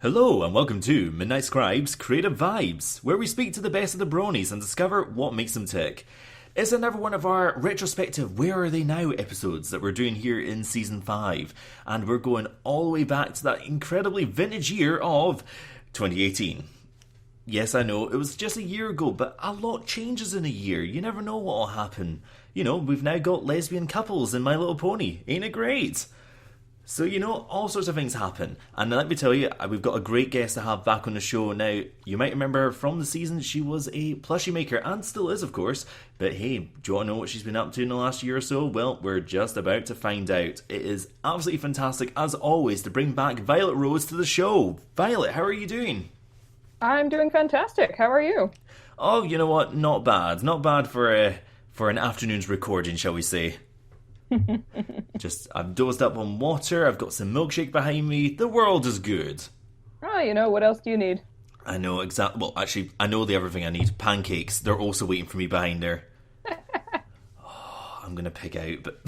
Hello and welcome to Midnight Scribes Creative Vibes, where we speak to the best of the bronies and discover what makes them tick. It's another one of our retrospective Where Are They Now episodes that we're doing here in Season 5, and we're going all the way back to that incredibly vintage year of 2018. Yes, I know, it was just a year ago, but a lot changes in a year. You never know what will happen. You know, we've now got lesbian couples in My Little Pony. Ain't it great? So, you know, all sorts of things happen. And let me tell you, we've got a great guest to have back on the show. Now, you might remember her from the season. She was a plushie maker, and still is, of course. But hey, do you want to know what she's been up to in the last year or so? Well, we're just about to find out. It is absolutely fantastic, as always, to bring back Violet Rose to the show. Violet, how are you doing? I'm doing fantastic. How are you? Oh, you know what? Not bad. Not bad for an afternoon's recording, shall we say. I've dozed up on water, I've got some milkshake behind me, the world is good. Oh, you know, what else do you need? I know exactly, well, actually, I know the everything I need. Pancakes, they're also waiting for me behind there. I'm going to pig out, but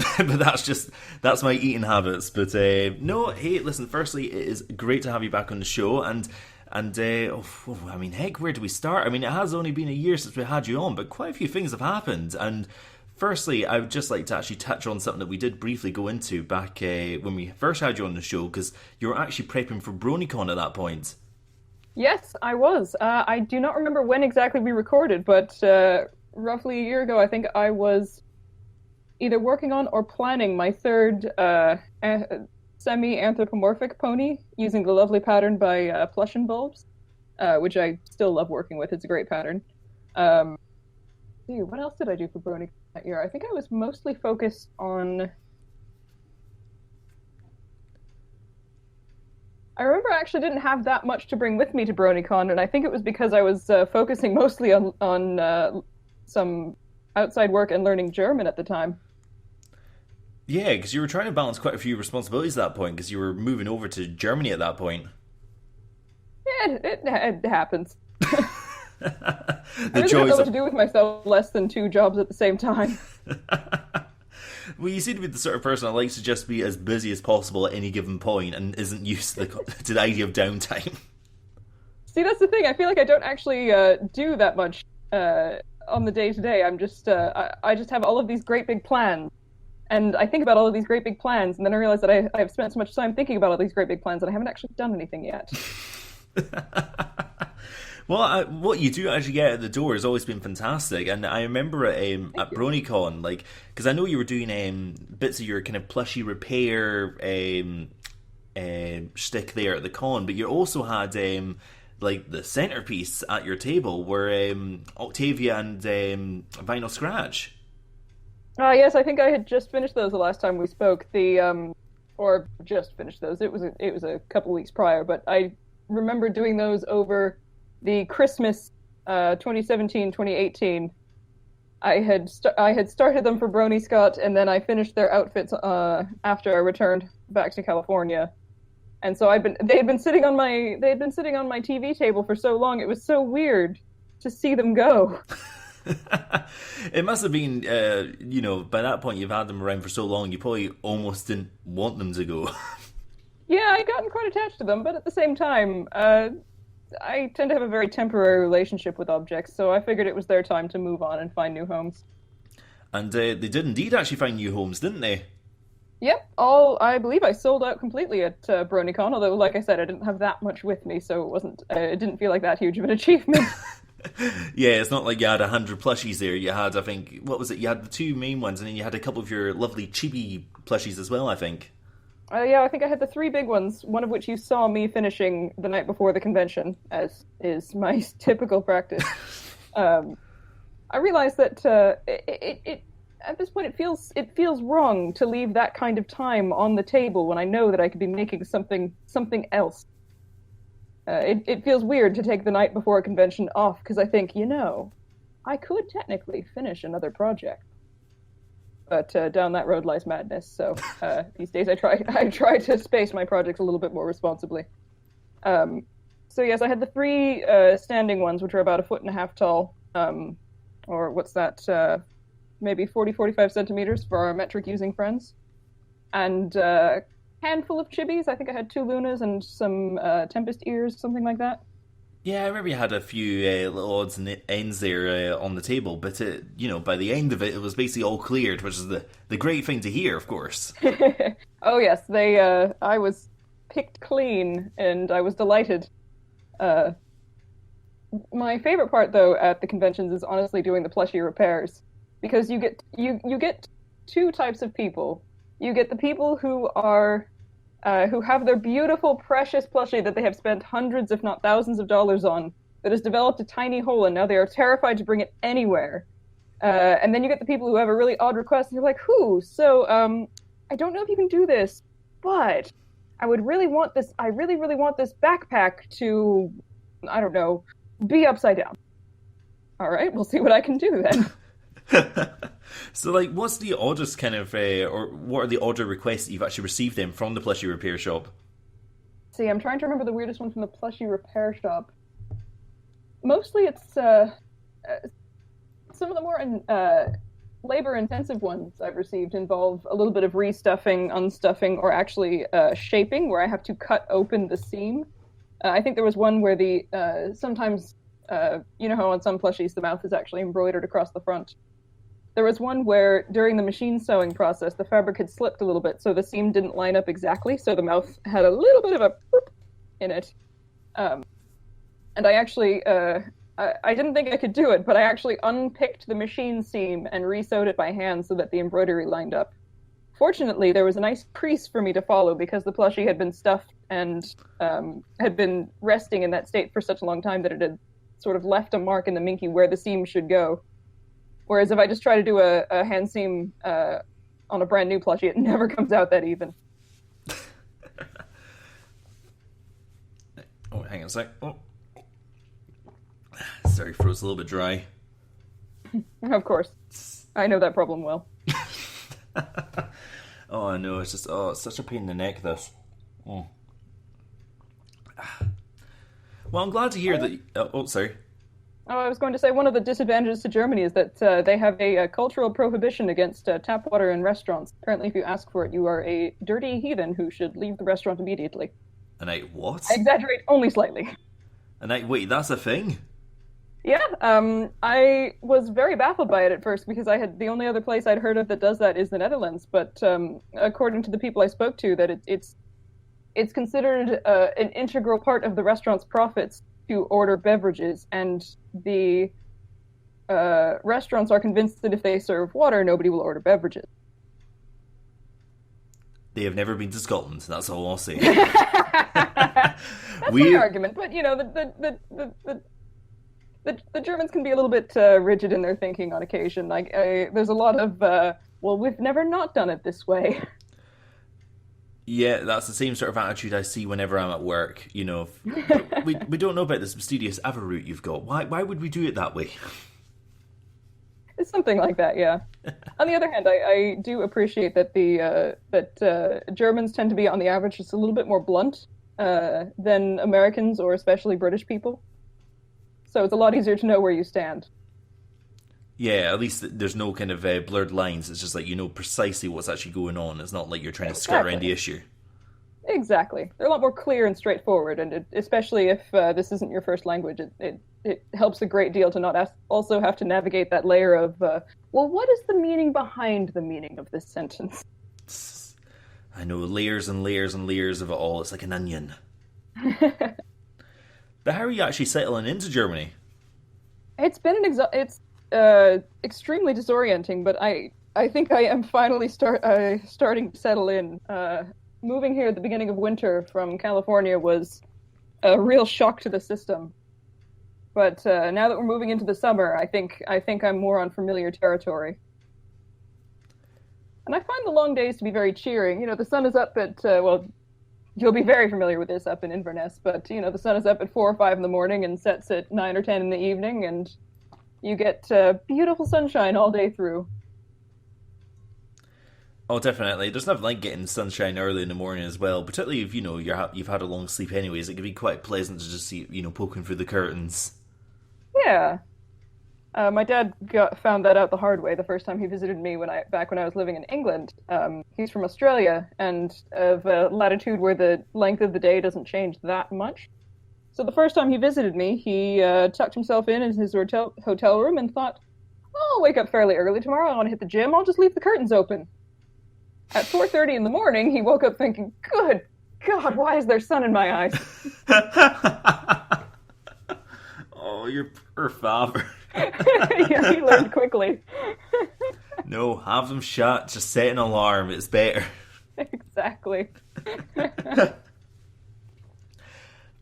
that's my eating habits. But no, hey, listen, firstly, it is great to have you back on the show, and I mean, heck, where do we start? I mean, it has only been a year since we had you on, but quite a few things have happened, and firstly, I would just like to actually touch on something that we did briefly go into back when we first had you on the show, because you were actually prepping for BronyCon at that point. Yes, I was. I do not remember when exactly we recorded, but roughly a year ago, I think I was either working on or planning my third semi-anthropomorphic pony using the lovely pattern by Plush and Bulbs, which I still love working with. It's a great pattern. What else did I do for BronyCon that year? I think I was mostly focused on... I remember I actually didn't have that much to bring with me to BronyCon, and I think it was because I was focusing mostly on some outside work and learning German at the time. Yeah, because you were trying to balance quite a few responsibilities at that point, because you were moving over to Germany at that point. Yeah, it happens. The I really don't joys know what of... to do with myself less than two jobs at the same time. Well, you seem to be the sort of person that likes to just be as busy as possible at any given point and isn't used to the idea of downtime. See, that's the thing. I feel like I don't actually do that much on the day-to-day. I'm just, I just have all of these great big plans. And I think about all of these great big plans, and then I realize that I've spent so much time thinking about all these great big plans and I haven't actually done anything yet. Well, what you do actually get at the door has always been fantastic, and I remember at BronyCon, like, because I know you were doing bits of your kind of plushie repair shtick there at the con, but you also had like the centerpiece at your table were Octavia and Vinyl Scratch. Yes, I think I had just finished those the last time we spoke. Or just finished those. It was a couple weeks prior, but I remember doing those over the Christmas 2017-2018. I had started them for Brony Scott, and then I finished their outfits after I returned back to California. And so they had been sitting on my TV table for so long. It was so weird to see them go. It must have been, by that point you've had them around for so long, you probably almost didn't want them to go. Yeah, I'd gotten quite attached to them, but at the same time, I tend to have a very temporary relationship with objects, so I figured it was their time to move on and find new homes. And they did indeed actually find new homes, didn't they? Yep, I believe I sold out completely at BronyCon, although, like I said, I didn't have that much with me, so it didn't feel like that huge of an achievement. Yeah, it's not like you had 100 plushies there. You had, I think, what was it? You had the two main ones, and then you had a couple of your lovely chibi plushies as well, I think. Yeah, I think I had the three big ones, one of which you saw me finishing the night before the convention, as is my typical practice. I realized that it at this point it feels wrong to leave that kind of time on the table when I know that I could be making something else. It feels weird to take the night before a convention off because I think, I could technically finish another project. But down that road lies madness. So these days I try to space my projects a little bit more responsibly. So yes, I had the three standing ones, which are about 1.5 feet tall, or what's that? Maybe 40-45 centimeters for our metric using friends. And handful of chibis. I think I had 2 Lunas and some Tempest ears, something like that. Yeah, I remember you had a few little odds and ends there on the table, but by the end of it, it was basically all cleared, which is the great thing to hear, of course. Oh yes, they. I was picked clean, and I was delighted. Uh, my favorite part, though, at the conventions is honestly doing the plushie repairs, because you get two types of people. You get the people who have their beautiful, precious plushie that they have spent hundreds, if not thousands, of dollars on, that has developed a tiny hole, and now they are terrified to bring it anywhere. And then you get the people who have a really odd request, and you're like, "Who? So, I don't know if you can do this, but I would really want this. I really, really want this backpack to, I don't know, be upside down." All right, we'll see what I can do then. So, like, what's the oddest kind of, or what are the odder requests that you've actually received then from the plushie repair shop? See, I'm trying to remember the weirdest one from the plushie repair shop. Mostly it's some of the more labor-intensive ones I've received involve a little bit of restuffing, unstuffing, or actually shaping, where I have to cut open the seam. I think there was one where sometimes, you know how on some plushies the mouth is actually embroidered across the front. There was one where, during the machine sewing process, the fabric had slipped a little bit, so the seam didn't line up exactly, so the mouth had a little bit of a boop in it. And I actually, I didn't think I could do it, but I actually unpicked the machine seam and re-sewed it by hand so that the embroidery lined up. Fortunately, there was a nice crease for me to follow because the plushie had been stuffed and had been resting in that state for such a long time that it had sort of left a mark in the minky where the seam should go. Whereas if I just try to do a hand seam on a brand new plushie, it never comes out that even. Oh, hang on a sec. Oh. Sorry, throat's a little bit dry. Of course. I know that problem well. Oh, I know. It's just, it's such a pain in the neck, this. Oh. Well, I'm glad to hear that... sorry. Oh, I was going to say one of the disadvantages to Germany is that they have a cultural prohibition against tap water in restaurants. Apparently, if you ask for it, you are a dirty heathen who should leave the restaurant immediately. And what? I exaggerate only slightly. And wait, that's a thing? Yeah, I was very baffled by it at first because the only other place I'd heard of that does that is the Netherlands. But according to the people I spoke to, that it's considered an integral part of the restaurant's profits to order beverages, and the restaurants are convinced that if they serve water, nobody will order beverages. They have never been to Scotland. That's all I'll say. That's my argument, but you know, the Germans can be a little bit rigid in their thinking on occasion. Like, there's a lot of, well, we've never not done it this way. Yeah, that's the same sort of attitude I see whenever I'm at work. You know, we don't know about this mysterious other route you've got. Why would we do it that way? It's something like that, yeah. On the other hand, I do appreciate that Germans tend to be, on the average, just a little bit more blunt than Americans or especially British people. So it's a lot easier to know where you stand. Yeah, at least there's no kind of blurred lines. It's just like you know precisely what's actually going on. It's not like you're trying to skirt around the issue. Exactly. They're a lot more clear and straightforward, and especially if this isn't your first language, it helps a great deal to not also have to navigate that layer of, well, what is the meaning behind the meaning of this sentence? I know, layers and layers and layers of it all. It's like an onion. But how are you actually settling into Germany? It's been extremely disorienting, but I think I am finally starting to settle in. Moving here at the beginning of winter from California was a real shock to the system. But now that we're moving into the summer, I think I'm more on familiar territory. And I find the long days to be very cheering. You know, the sun is up at, well, you'll be very familiar with this up in Inverness, but, you know, the sun is up at 4 or 5 in the morning and sets at 9 or 10 in the evening, and you get beautiful sunshine all day through. Oh, definitely. There's nothing like getting sunshine early in the morning as well, particularly if, you know, you've had a long sleep anyways. It can be quite pleasant to just see, you know, poking through the curtains. Yeah. My dad found that out the hard way the first time he visited me back when I was living in England. He's from Australia and of a latitude where the length of the day doesn't change that much. So the first time he visited me, he tucked himself in his hotel room and thought, "Oh, I'll wake up fairly early tomorrow. I want to hit the gym. I'll just leave the curtains open." At 4:30 in the morning, he woke up thinking, "Good God, why is there sun in my eyes?" Oh, your poor father. Yeah, he learned quickly. No, have them shut. Just set an alarm. It's better. Exactly.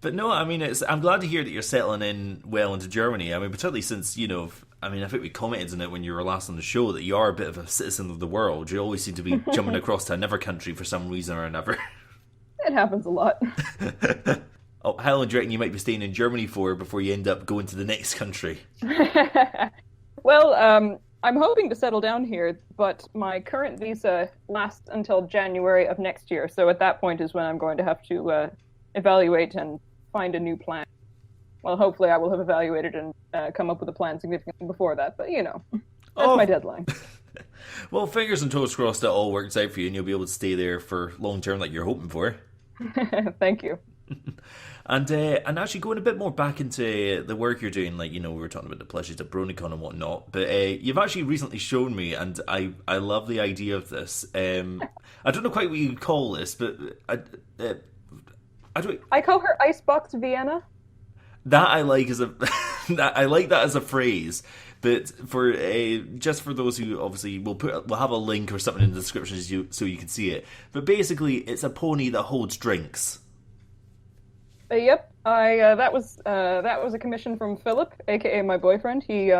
But no, I mean, I'm glad to hear that you're settling in well into Germany. I mean, particularly since, I think we commented on it when you were last on the show that you are a bit of a citizen of the world. You always seem to be jumping across to another country for some reason or another. It happens a lot. Oh, how long do you reckon you might be staying in Germany for before you end up going to the next country? Well, I'm hoping to settle down here, but my current visa lasts until January of next year. So at that point is when I'm going to have to evaluate and find a new plan. Well, hopefully I will have evaluated and come up with a plan significantly before that. But, that's my deadline. Well, fingers and toes crossed it all works out for you and you'll be able to stay there for long term like you're hoping for. Thank you. And actually going a bit more back into the work you're doing, like, we were talking about the plushies at BronyCon and whatnot, but you've actually recently shown me, and I love the idea of this. I don't know quite what you call this, but I call her Icebox Vienna. That I like as I like that as a phrase. But for just for those who obviously we'll have a link or something in the description so you can see it. But basically, it's a pony that holds drinks. Yep, that was a commission from Philip, aka my boyfriend. He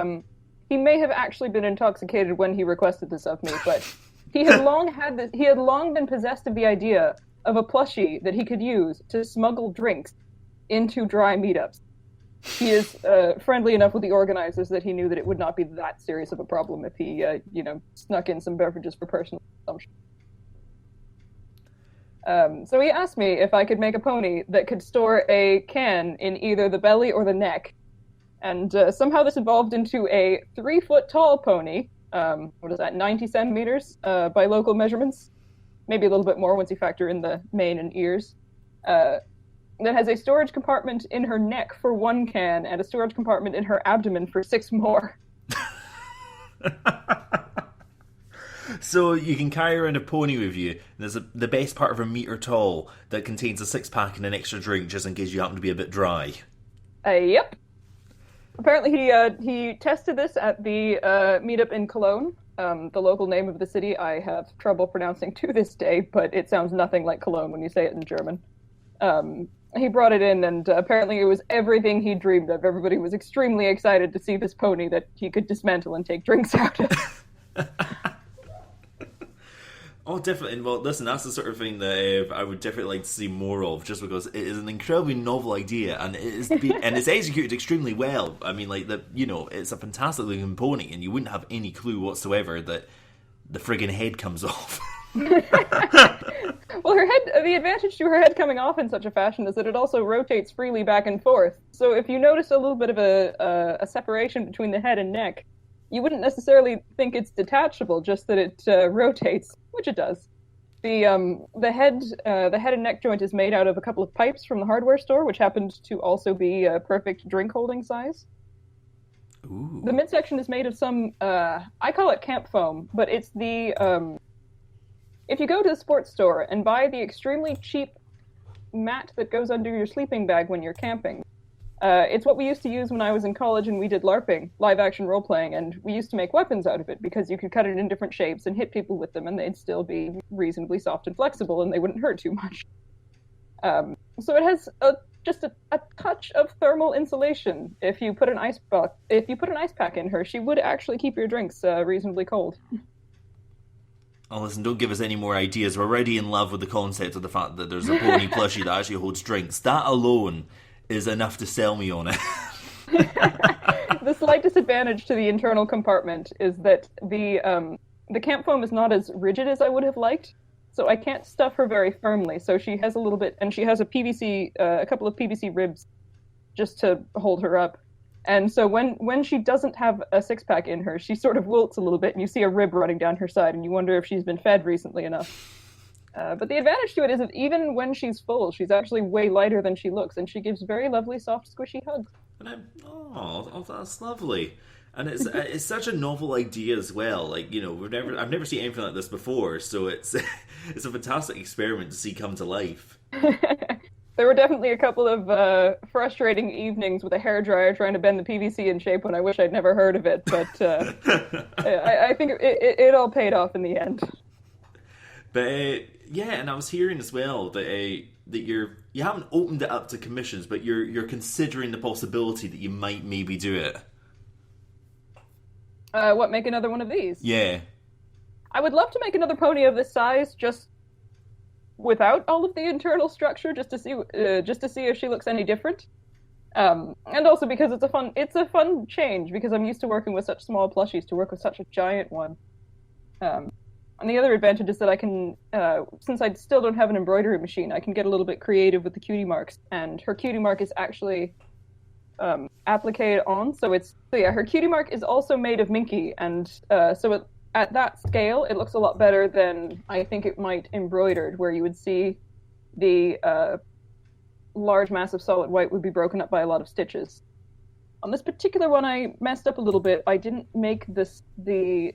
may have actually been intoxicated when he requested this of me, but he had long been possessed of the idea of a plushie that he could use to smuggle drinks into dry meetups. He is friendly enough with the organizers that he knew that it would not be that serious of a problem if he, snuck in some beverages for personal consumption. So he asked me if I could make a pony that could store a can in either the belly or the neck. And somehow this evolved into a 3-foot-tall pony. 90 centimeters by local measurements? Maybe a little bit more once you factor in the mane and ears. That has a storage compartment in her neck for 1 can and a storage compartment in her abdomen for 6 more. So you can carry around a pony with you. There's the best part of 1 meter tall that contains a 6-pack and an extra drink just in case you happen to be a bit dry. Yep. Apparently he tested this at the meetup in Cologne, the local name of the city I have trouble pronouncing to this day, but it sounds nothing like Cologne when you say it in German. He brought it in, and apparently it was everything he dreamed of. Everybody was extremely excited to see this pony that he could dismantle and take drinks out of. Oh, definitely. Well, listen, that's the sort of thing that I would definitely like to see more of, just because it is an incredibly novel idea, and it's executed extremely well. I mean, it's a fantastic looking pony, and you wouldn't have any clue whatsoever that the friggin' head comes off. Well, the advantage to her head coming off in such a fashion is that it also rotates freely back and forth. So if you notice a little bit of a separation between the head and neck, you wouldn't necessarily think it's detachable, just that it rotates, which it does. The head and neck joint is made out of a couple of pipes from the hardware store, which happened to also be a perfect drink holding size. Ooh. The midsection is made of some, I call it camp foam, but it's the, if you go to the sports store and buy the extremely cheap mat that goes under your sleeping bag when you're camping, it's what we used to use when I was in college and we did LARPing, live action role playing, and we used to make weapons out of it because you could cut it in different shapes and hit people with them and they'd still be reasonably soft and flexible and they wouldn't hurt too much. So it has just a touch of thermal insulation. If you put an ice pack in her, she would actually keep your drinks reasonably cold. Oh, listen, don't give us any more ideas. We're already in love with the concept of the fact that there's a pony plushie that actually holds drinks. That alone is enough to sell me on it. The slight disadvantage to the internal compartment is that the camp foam is not as rigid as I would have liked, so I can't stuff her very firmly. So she has a little bit, and she has a couple of PVC ribs just to hold her up. And so when she doesn't have a six-pack in her, she sort of wilts a little bit, and you see a rib running down her side, and you wonder if she's been fed recently enough. But the advantage to it is that even when she's full, she's actually way lighter than she looks, and she gives very lovely, soft, squishy hugs. And that's lovely. And it's such a novel idea as well. Like, you know, I've never seen anything like this before, so it's it's a fantastic experiment to see come to life. There were definitely a couple of frustrating evenings with a hairdryer trying to bend the PVC in shape when I wish I'd never heard of it, but I think it all paid off in the end. But yeah, and I was hearing as well that you haven't opened it up to commissions, but you're considering the possibility that you might maybe do it. Make another one of these? Yeah. I would love to make another pony of this size, just without all of the internal structure, just to see if she looks any different. And also because it's a fun change, because I'm used to working with such small plushies, to work with such a giant one. And the other advantage is that I can, since I still don't have an embroidery machine, I can get a little bit creative with the cutie marks, and her cutie mark is actually appliqued on, so her cutie mark is also made of minky, and at that scale, it looks a lot better than I think it might embroidered, where you would see the large mass of solid white would be broken up by a lot of stitches. On this particular one, I messed up a little bit. I didn't make the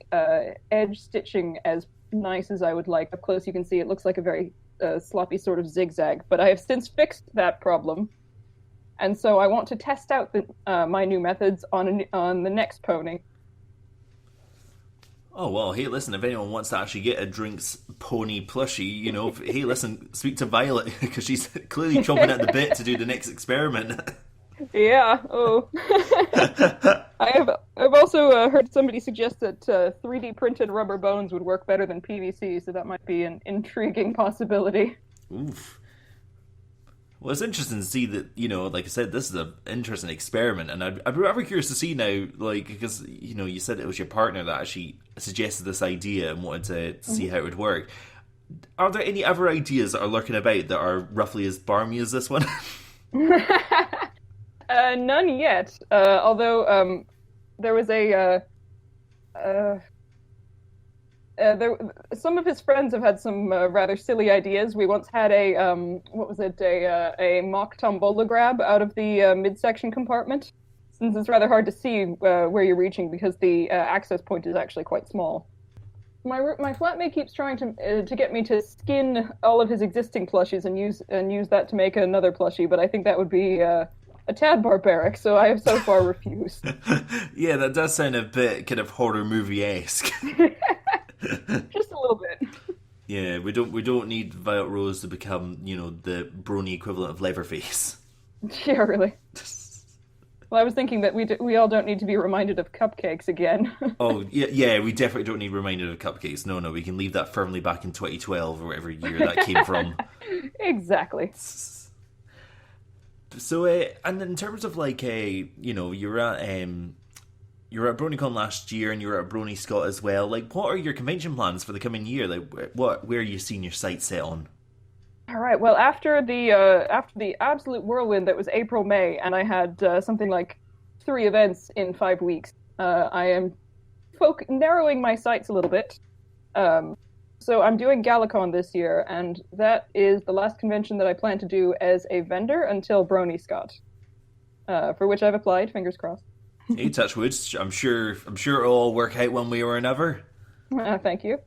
edge stitching as nice as I would like. Up close, you can see it looks like a very sloppy sort of zigzag, but I have since fixed that problem. And so I want to test out my new methods on the next pony. Oh, well, hey, listen, if anyone wants to actually get a Drinks pony plushie, you know, hey, listen, speak to Violet, because she's clearly chomping at the bit to do the next experiment. Yeah, oh. I've also heard somebody suggest that 3D printed rubber bones would work better than PVC, so that might be an intriguing possibility. Oof. Well, it's interesting to see that, you know, like I said, this is an interesting experiment, and I'd be rather curious to see now, like, because, you know, you said it was your partner that actually suggested this idea and wanted to see how it would work. Are there any other ideas that are lurking about that are roughly as barmy as this one? None yet, although there was some of his friends have had some rather silly ideas. We once had a mock tombola grab out of the midsection compartment, since it's rather hard to see where you're reaching because the access point is actually quite small. My flatmate keeps trying to get me to skin all of his existing plushies and use that to make another plushie, but I think that would be a tad barbaric, so I have so far refused. Yeah, that does sound a bit kind of horror movie-esque. Just a little bit. Yeah, we don't need Violet Rose to become, you know, the brony equivalent of Leatherface. Yeah, really. Well, I was thinking that we all don't need to be reminded of cupcakes again. Oh, yeah, we definitely don't need reminded of cupcakes. No, we can leave that firmly back in 2012 or whatever year that came from. Exactly. So, and in terms of like, you know, you're at BronyCon last year, and you were at Brony Scott as well. Like, what are your convention plans for the coming year? Like, where are you seeing your sights set on? All right. Well, after the absolute whirlwind that was April, May, and I had something like 3 events in 5 weeks, I am narrowing my sights a little bit. So I'm doing Galacon this year, and that is the last convention that I plan to do as a vendor until Brony Scott, for which I've applied. Fingers crossed. Hey, touch wood. I'm sure it'll all work out one way or another. Thank you.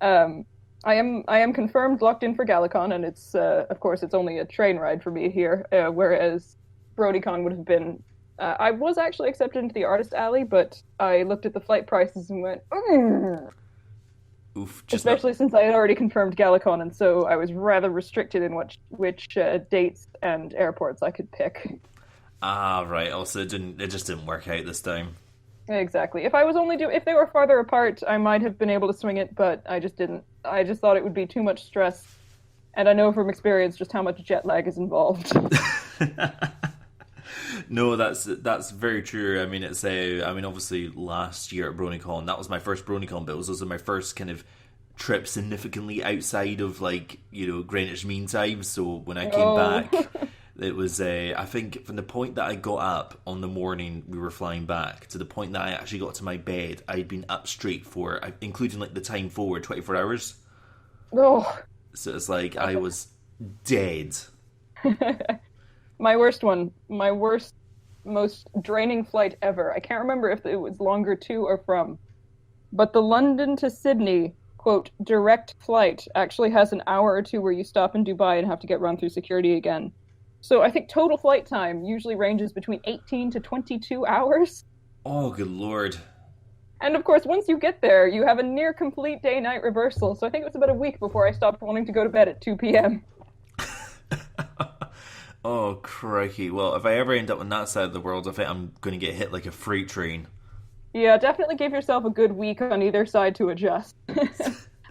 I am confirmed locked in for Galacon, and it's of course it's only a train ride for me here, whereas BronyCon would have been. I was actually accepted into the Artist Alley, but I looked at the flight prices and went, oof. Especially since I had already confirmed Galacon, and so I was rather restricted in which dates and airports I could pick. Ah, right. Also, it just didn't work out this time. Exactly. If they were farther apart, I might have been able to swing it, but I just didn't. I just thought it would be too much stress, and I know from experience just how much jet lag is involved. No, that's very true. I mean, obviously last year at BronyCon, that was my first BronyCon, but those are my first kind of trip significantly outside of, like, you know, Greenwich Mean Time. So when I came back, It was, I think, from the point that I got up on the morning we were flying back to the point that I actually got to my bed, I'd been up straight for, including like the time forward, 24 hours. Oh. So it's like I was dead. My worst one. My worst, most draining flight ever. I can't remember if it was longer to or from. But the London to Sydney, quote, direct flight actually has an hour or two where you stop in Dubai and have to get run through security again. So I think total flight time usually ranges between 18 to 22 hours. Oh, good lord. And of course, once you get there, you have a near complete day-night reversal. So I think it was about a week before I stopped wanting to go to bed at 2 p.m. Oh, crikey. Well, if I ever end up on that side of the world, I think I'm going to get hit like a freight train. Yeah, definitely give yourself a good week on either side to adjust.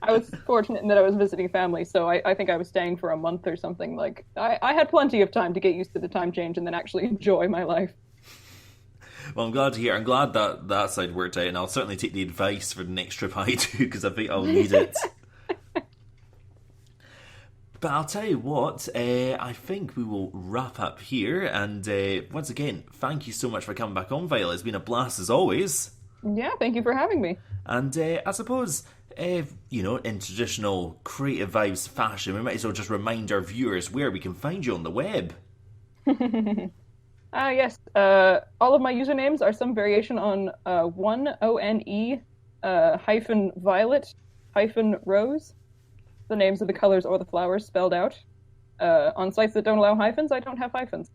I was fortunate in that I was visiting family, so I think I was staying for a month or something. Like, I had plenty of time to get used to the time change and then actually enjoy my life. Well, I'm glad to hear. I'm glad that that side worked out, and I'll certainly take the advice for the next trip I do, because I think I'll need it. But I'll tell you what, I think we will wrap up here, and once again, thank you so much for coming back on, Violet. It's been a blast as always. Yeah, thank you for having me. And I suppose, in traditional Creative Vibes fashion, we might as well just remind our viewers where we can find you on the web. Yes. All of my usernames are some variation on ONE hyphen violet hyphen rose. The names of the colors or the flowers spelled out. On sites that don't allow hyphens, I don't have hyphens.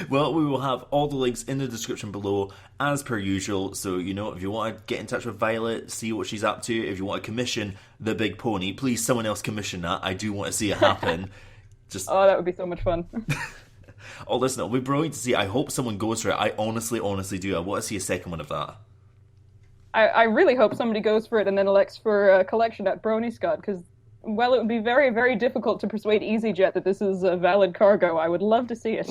Well, we will have all the links in the description below, as per usual. So, if you want to get in touch with Violet, see what she's up to, if you want to commission the big pony, please someone else commission that. I do want to see it happen. Oh, that would be so much fun. Oh, listen, it'll be brilliant to see. I hope someone goes for it. I honestly do. I want to see a second one of that. I really hope somebody goes for it and then elects for a collection at Brony Scott, because, well, it would be very, very difficult to persuade EasyJet that this is a valid cargo. I would love to see it.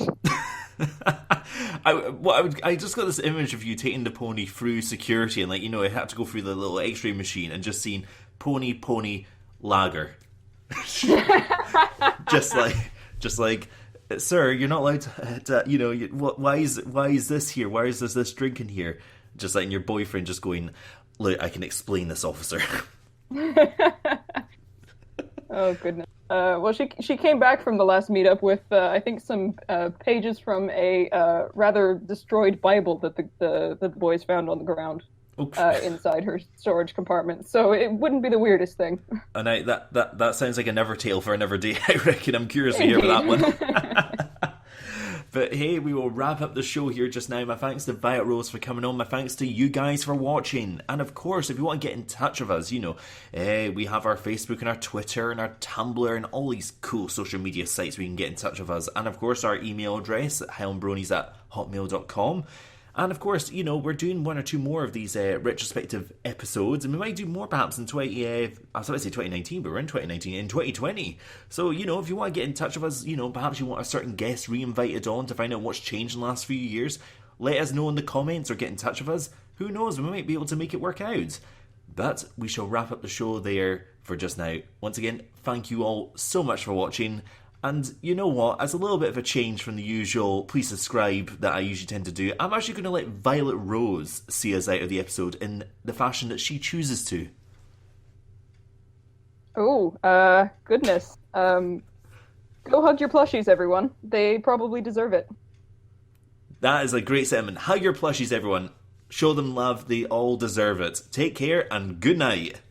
I just got this image of you taking the pony through security and, it had to go through the little x-ray machine and just seeing pony, lager. just like, sir, you're not allowed to, why is this here? Why is this drink in here? Just letting your boyfriend just going, look, I can explain this, officer. Oh, goodness. Well, she came back from the last meetup with, I think, some pages from a rather destroyed Bible that the boys found on the ground inside her storage compartment. So it wouldn't be the weirdest thing. And that sounds like a never tale for another day, I reckon. I'm curious to hear about that one. But hey, we will wrap up the show here just now. My thanks to Violet Rose for coming on. My thanks to you guys for watching. And of course, if you want to get in touch with us, we have our Facebook and our Twitter and our Tumblr and all these cool social media sites where you can get in touch with us. And of course, our email address at highlandbronies@hotmail.com. And of course, we're doing one or two more of these retrospective episodes, and we might do more perhaps in 2019, but we're in 2019, in 2020. So, if you want to get in touch with us, perhaps you want a certain guest re-invited on to find out what's changed in the last few years, let us know in the comments or get in touch with us. Who knows, we might be able to make it work out. But we shall wrap up the show there for just now. Once again, thank you all so much for watching. And you know what, as a little bit of a change from the usual please subscribe that I usually tend to do, I'm actually going to let Violet Rose see us out of the episode in the fashion that she chooses to. Oh, goodness. Go hug your plushies, everyone. They probably deserve it. That is a great sentiment. Hug your plushies, everyone. Show them love. They all deserve it. Take care and good night.